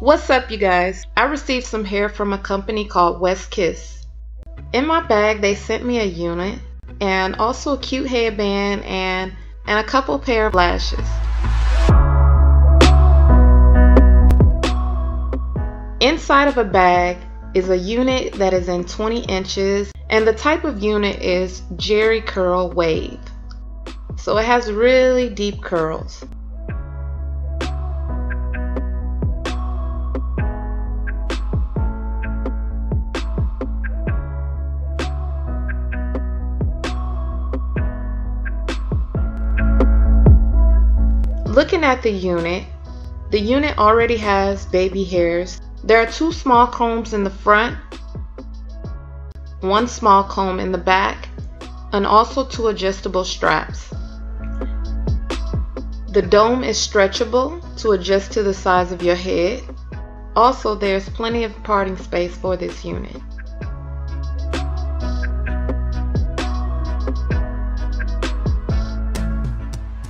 What's up, you guys? I received some hair from a company called LOVEWK. In my bag they sent me a unit and also a cute headband and a couple pair of lashes. Inside of a bag is a unit that is in 20 inches, and the type of unit is Jerry Curl Wave. So it has really deep curls. Looking at the unit already has baby hairs. There are 2 small combs in the front, 1 small comb in the back, and also 2 adjustable straps. The dome is stretchable to adjust to the size of your head. Also, there's plenty of parting space for this unit.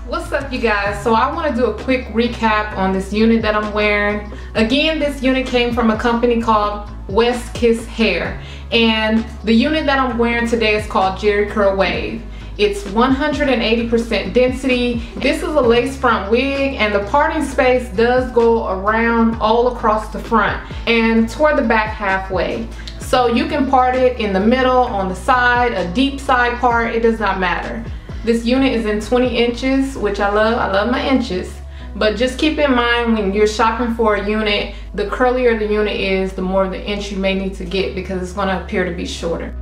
What's up, you guys? So I want to do a quick recap on this unit that I'm wearing. Again, this unit came from a company called LOVEWK Hair, and the unit that I'm wearing today is called Jerry Curl Wave. It's 180% density. This is a lace front wig, and the parting space does go around all across the front and toward the back halfway. So you can part it in the middle, on the side, a deep side part, it does not matter. This unit is in 20 inches, which I love my inches. But just keep in mind when you're shopping for a unit, the curlier the unit is, the more the inch you may need to get because it's going to appear to be shorter.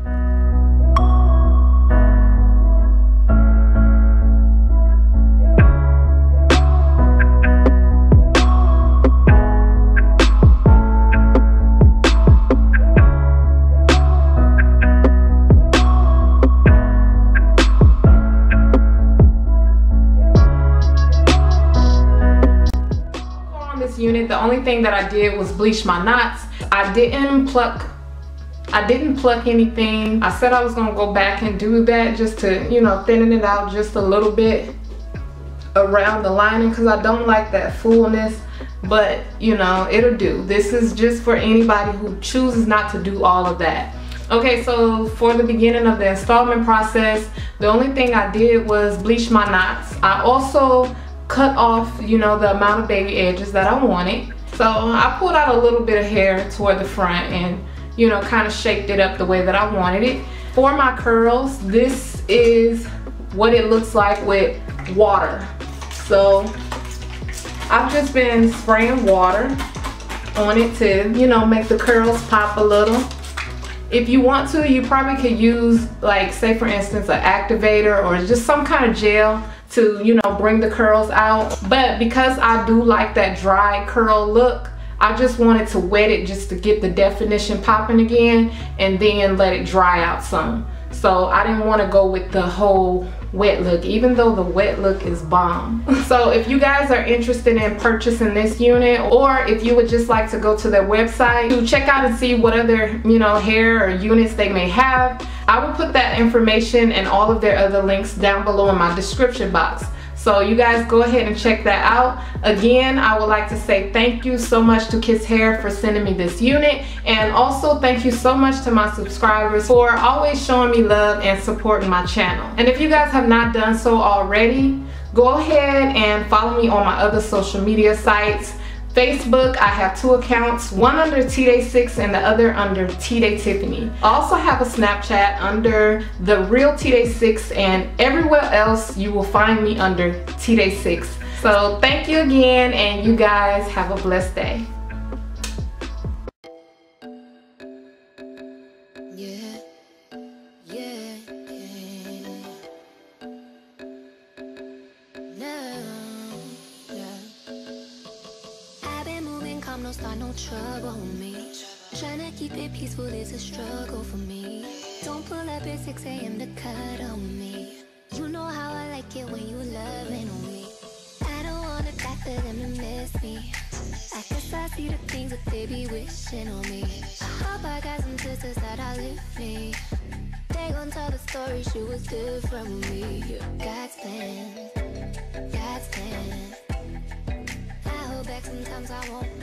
Unit, the only thing that I did was bleach my knots. I didn't pluck anything. I said I was gonna go back and do that just to, you know, thinning it out just a little bit around the lining because I don't like that fullness, but you know, it'll do. This is just for anybody who chooses not to do all of that. Okay, so for the beginning of the installment process, the only thing I did was bleach my knots. I also cut off, you know, the amount of baby edges that I wanted. So I pulled out a little bit of hair toward the front and, you know, kind of shaped it up the way that I wanted it. For my curls, this is what it looks like with water. So I've just been spraying water on it to, you know, make the curls pop a little. If you want to, you probably could use, like, say for instance, an activator or just some kind of gel to, you know, bring the curls out. But because I do like that dry curl look, I just wanted to wet it just to get the definition popping again and then let it dry out some. So I didn't want to go with the whole wet look, even though the wet look is bomb. So if you guys are interested in purchasing this unit, or if you would just like to go to their website to check out and see what other, you know, hair or units they may have, I will put that information and all of their other links down below in my description box. So you guys go ahead and check that out. Again, I would like to say thank you so much to Kiss Hair for sending me this unit, and also thank you so much to my subscribers for always showing me love and supporting my channel. And if you guys have not done so already, go ahead and follow me on my other social media sites. Facebook, I have 2 accounts, one under T-Day6 and the other under T-Day Tiffany. I also have a Snapchat under The Real T-Day6, and everywhere else you will find me under T-Day6. So thank you again, and you guys have a blessed day. Don't start no trouble with me. Trying to keep it peaceful is a struggle for me. Don't pull up at 6 AM to cut on me. You know how I like it when you loving on me. I don't want it back for them to miss me. I guess I see the things that they be wishing on me. I hope I got some sisters that outlive me. They gon' tell the story, she was different with me. You're God's plan, God's plan. I hold back sometimes, I won't